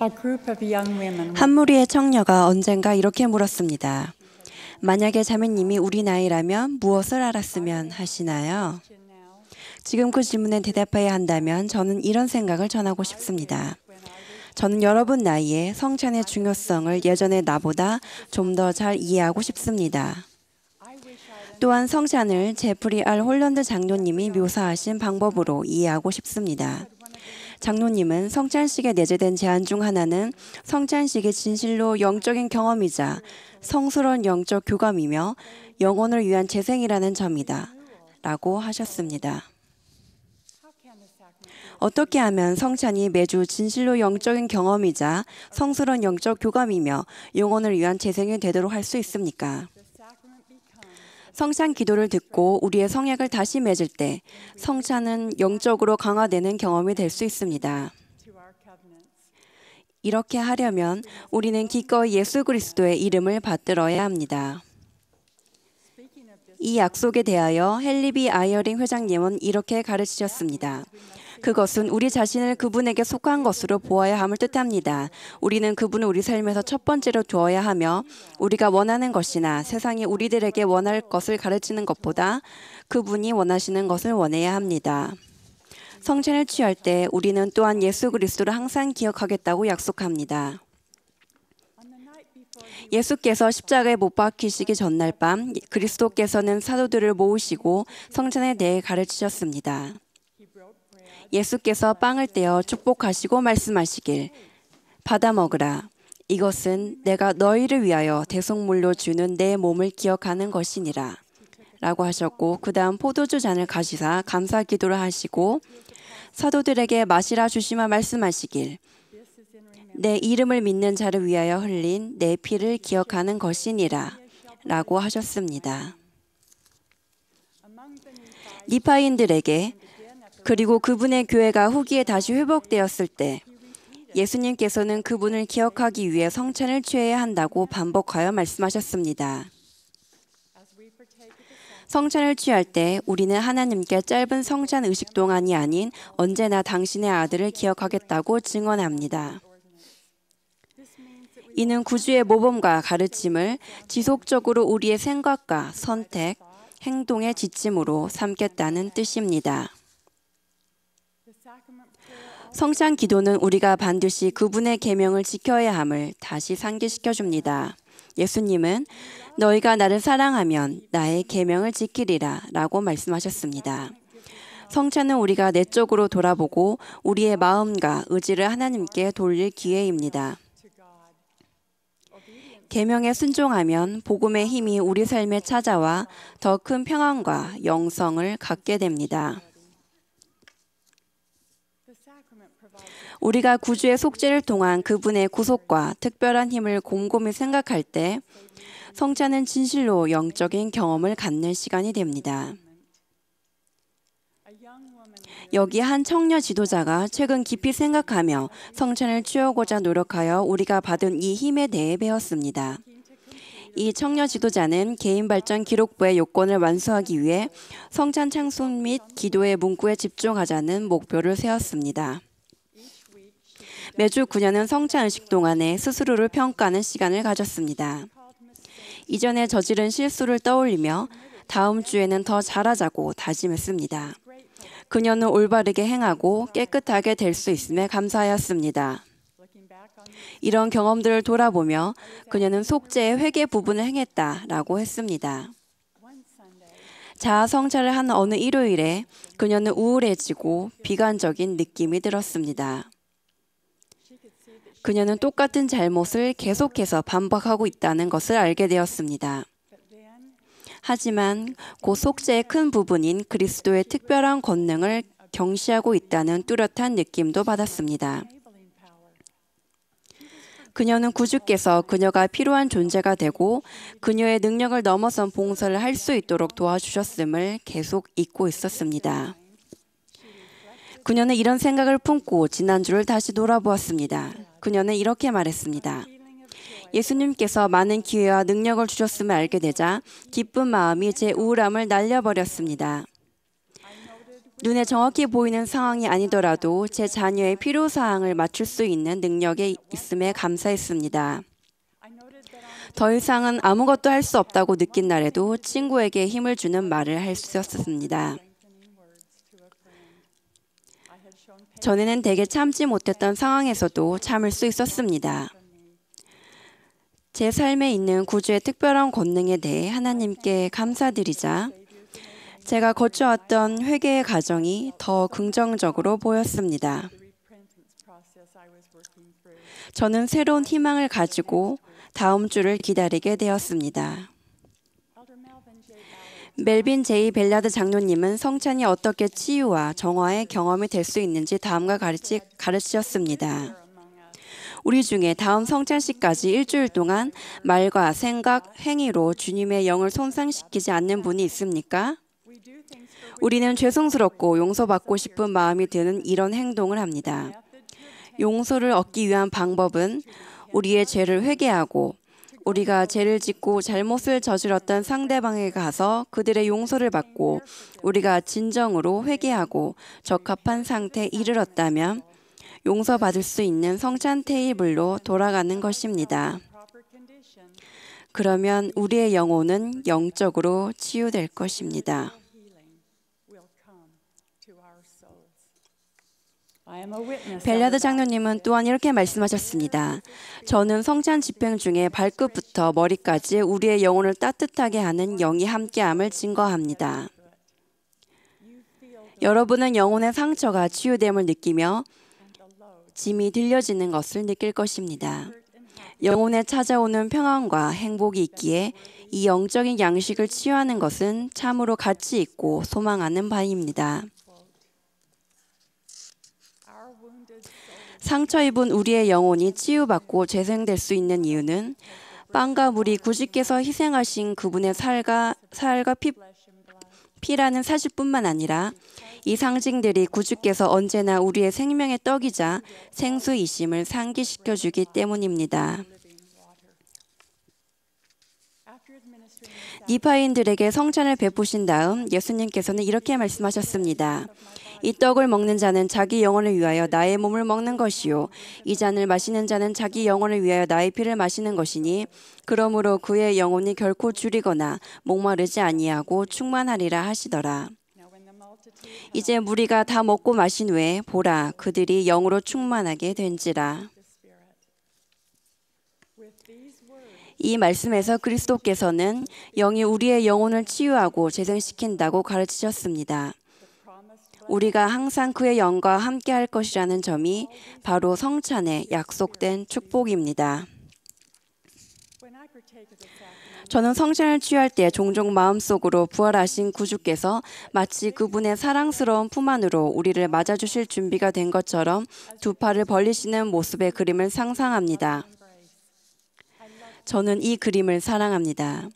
A group of young women. 한 무리의 청녀가 언젠가 이렇게 물었습니다. 만약에 자매님이 우리 나이라면 무엇을 알았으면 하시나요? 지금 그 질문에 대답해야 한다면 저는 이런 생각을 전하고 싶습니다. 저는 여러분 나이에 성찬의 중요성을 예전의 나보다 좀 더 잘 이해하고 싶습니다. 또한 성찬을 제프리 R. 홀런드 장로님이 묘사하신 방법으로 이해하고 싶습니다. 장로님은 성찬식에 내재된 제안 중 하나는 성찬식이 진실로 영적인 경험이자 성스러운 영적 교감이며 영혼을 위한 재생이라는 점이다 라고 하셨습니다. 어떻게 하면 성찬이 매주 진실로 영적인 경험이자 성스러운 영적 교감이며 영혼을 위한 재생이 되도록 할 수 있습니까? 성찬 기도를 듣고 우리의 성약을 다시 맺을 때 성찬은 영적으로 강화되는 경험이 될 수 있습니다. 이렇게 하려면 우리는 기꺼이 예수 그리스도의 이름을 받들어야 합니다. 이 약속에 대하여 헨리 아이어링 회장님은 이렇게 가르치셨습니다. 그것은 우리 자신을 그분에게 속한 것으로 보아야 함을 뜻합니다. 우리는 그분을 우리 삶에서 첫 번째로 두어야 하며 우리가 원하는 것이나 세상이 우리들에게 원할 것을 가르치는 것보다 그분이 원하시는 것을 원해야 합니다. 성찬을 취할 때 우리는 또한 예수 그리스도를 항상 기억하겠다고 약속합니다. 예수께서 십자가에 못 박히시기 전날 밤 그리스도께서는 사도들을 모으시고 성찬에 대해 가르치셨습니다. 예수께서 빵을 떼어 축복하시고 말씀하시길 받아 먹으라. 이것은 내가 너희를 위하여 대속물로 주는 내 몸을 기억하는 것이니라 라고 하셨고 그 다음 포도주 잔을 가지사 감사 기도를 하시고 사도들에게 마시라 주시마 말씀하시길 내 이름을 믿는 자를 위하여 흘린 내 피를 기억하는 것이니라 라고 하셨습니다. 니파인들에게 그리고 그분의 교회가 후기에 다시 회복되었을 때 예수님께서는 그분을 기억하기 위해 성찬을 취해야 한다고 반복하여 말씀하셨습니다. 성찬을 취할 때 우리는 하나님께 짧은 성찬 의식 동안이 아닌 언제나 당신의 아들을 기억하겠다고 증언합니다. 이는 구주의 모범과 가르침을 지속적으로 우리의 생각과 선택, 행동의 지침으로 삼겠다는 뜻입니다. 성찬 기도는 우리가 반드시 그분의 계명을 지켜야 함을 다시 상기시켜 줍니다. 예수님은 너희가 나를 사랑하면 나의 계명을 지키리라 라고 말씀하셨습니다. 성찬은 우리가 내적으로 돌아보고 우리의 마음과 의지를 하나님께 돌릴 기회입니다. 계명에 순종하면 복음의 힘이 우리 삶에 찾아와 더 큰 평안과 영성을 갖게 됩니다. 우리가 구주의 속죄를 통한 그분의 구속과 특별한 힘을 곰곰이 생각할 때 성찬은 진실로 영적인 경험을 갖는 시간이 됩니다. 여기 한 청년 지도자가 최근 깊이 생각하며 성찬을 취하고자 노력하여 우리가 받은 이 힘에 대해 배웠습니다. 이 청년 지도자는 개인 발전 기록부의 요건을 완수하기 위해 성찬 찬송 및 기도의 문구에 집중하자는 목표를 세웠습니다. 매주 그녀는 성찬 의식 동안에 스스로를 평가하는 시간을 가졌습니다. 이전에 저지른 실수를 떠올리며 다음 주에는 더 잘하자고 다짐했습니다. 그녀는 올바르게 행하고 깨끗하게 될 수 있음에 감사하였습니다. 이런 경험들을 돌아보며 그녀는 속죄의 회개 부분을 행했다라고 했습니다. 자아 성찰을 한 어느 일요일에 그녀는 우울해지고 비관적인 느낌이 들었습니다. 그녀는 똑같은 잘못을 계속해서 반복하고 있다는 것을 알게 되었습니다. 하지만 그 속죄의 큰 부분인 그리스도의 특별한 권능을 경시하고 있다는 뚜렷한 느낌도 받았습니다. 그녀는 구주께서 그녀가 필요한 존재가 되고 그녀의 능력을 넘어선 봉사를 할 수 있도록 도와주셨음을 계속 잊고 있었습니다. 그녀는 이런 생각을 품고 지난주를 다시 돌아보았습니다. 그녀는 이렇게 말했습니다. 예수님께서 많은 기회와 능력을 주셨음을 알게 되자 기쁜 마음이 제 우울함을 날려버렸습니다. 눈에 정확히 보이는 상황이 아니더라도 제 자녀의 필요사항을 맞출 수 있는 능력이 있음에 감사했습니다. 더 이상은 아무것도 할 수 없다고 느낀 날에도 친구에게 힘을 주는 말을 할 수 있었습니다. 전에는 대개 참지 못했던 상황에서도 참을 수 있었습니다. 제 삶에 있는 구주의 특별한 권능에 대해 하나님께 감사드리자 제가 거쳐왔던 회개의 과정이 더 긍정적으로 보였습니다. 저는 새로운 희망을 가지고 다음 주를 기다리게 되었습니다. 멜빈 제이 벨라드 장로님은 성찬이 어떻게 치유와 정화의 경험이 될 수 있는지 다음과 가르치셨습니다. 우리 중에 다음 성찬식까지 일주일 동안 말과 생각, 행위로 주님의 영을 손상시키지 않는 분이 있습니까? 우리는 죄송스럽고 용서받고 싶은 마음이 드는 이런 행동을 합니다. 용서를 얻기 위한 방법은 우리의 죄를 회개하고 우리가 죄를 짓고 잘못을 저질렀던 상대방에게 가서 그들의 용서를 받고 우리가 진정으로 회개하고 적합한 상태에 이르렀다면 용서받을 수 있는 성찬 테이블로 돌아가는 것입니다. 그러면 우리의 영혼은 영적으로 치유될 것입니다. 벨라드 장로님은 또한 이렇게 말씀하셨습니다. 저는 성찬 집행 중에 발끝부터 머리까지 우리의 영혼을 따뜻하게 하는 영이 함께함을 증거합니다. 여러분은 영혼의 상처가 치유됨을 느끼며 짐이 들려지는 것을 느낄 것입니다. 영혼에 찾아오는 평안과 행복이 있기에 이 영적인 양식을 치유하는 것은 참으로 가치 있고 소망하는 바입니다. 상처 입은 우리의 영혼이 치유받고 재생될 수 있는 이유는 빵과 물이 구주께서 희생하신 그분의 살과 피라는 사실뿐만 아니라 이 상징들이 구주께서 언제나 우리의 생명의 떡이자 생수이심을 상기시켜주기 때문입니다. 니파인들에게 성찬을 베푸신 다음 예수님께서는 이렇게 말씀하셨습니다. 이 떡을 먹는 자는 자기 영혼을 위하여 나의 몸을 먹는 것이요 이 잔을 마시는 자는 자기 영혼을 위하여 나의 피를 마시는 것이니 그러므로 그의 영혼이 결코 줄이거나 목마르지 아니하고 충만하리라 하시더라. 이제 무리가 다 먹고 마신 후에 보라 그들이 영으로 충만하게 된지라. 이 말씀에서 그리스도께서는 영이 우리의 영혼을 치유하고 재생시킨다고 가르치셨습니다. 우리가 항상 그의 영과 함께 할 것이라는 점이 바로 성찬에 약속된 축복입니다. 저는 성찬을 취할 때 종종 마음속으로 부활하신 구주께서 마치 그분의 사랑스러운 품 안으로 우리를 맞아주실 준비가 된 것처럼 두 팔을 벌리시는 모습의 그림을 상상합니다. 저는 이 그림을 사랑합니다.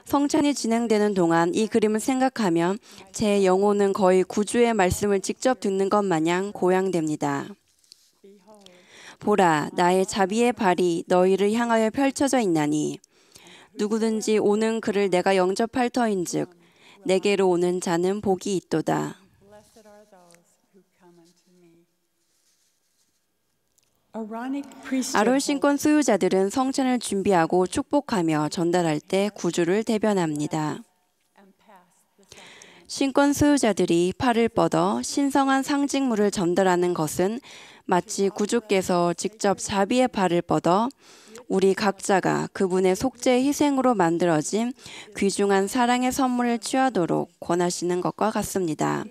성찬이 진행되는 동안 이 그림을 생각하면 제 영혼은 거의 구주의 말씀을 직접 듣는 것 마냥 고양됩니다. 보라, 나의 자비의 발이 너희를 향하여 펼쳐져 있나니 누구든지 오는 그를 내가 영접할 터인즉 내게로 오는 자는 복이 있도다. 아론 신권 소유자들은 성찬을 준비하고 축복하며 전달할 때 구주를 대변합니다. 신권 소유자들이 팔을 뻗어 신성한 상징물을 전달하는 것은 마치 구주께서 직접 자비의 팔을 뻗어 우리 각자가 그분의 속죄의 희생으로 만들어진 귀중한 사랑의 선물을 취하도록 권하시는 것과 같습니다.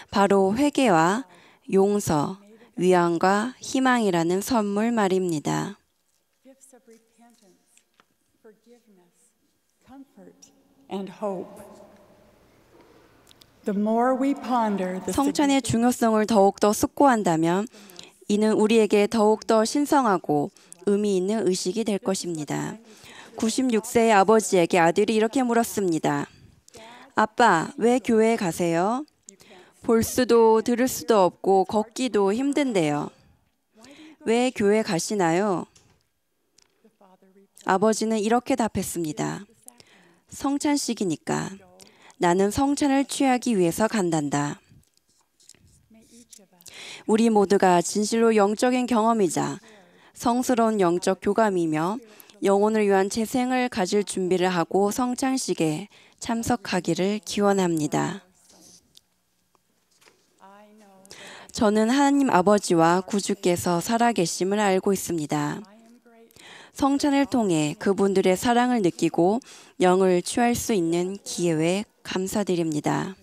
바로 회개와 용서, 위안과 희망이라는 선물 말입니다. 성찬의 중요성을 더욱더 숙고한다면 이는 우리에게 더욱더 신성하고 의미 있는 의식이 될 것입니다. 96세의 아버지에게 아들이 이렇게 물었습니다. 아빠, 왜 교회에 가세요? 볼 수도 들을 수도 없고 걷기도 힘든데요. 왜 교회 가시나요? 아버지는 이렇게 답했습니다. 성찬식이니까. 나는 성찬을 취하기 위해서 간단다. 우리 모두가 진실로 영적인 경험이자 성스러운 영적 교감이며 영혼을 위한 재생을 가질 준비를 하고 성찬식에 참석하기를 기원합니다. 저는 하나님 아버지와 구주께서 살아계심을 알고 있습니다. 성찬을 통해 그분들의 사랑을 느끼고 영을 취할 수 있는 기회에 감사드립니다.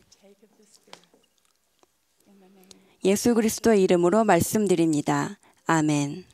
예수 그리스도의 이름으로 말씀드립니다. 아멘.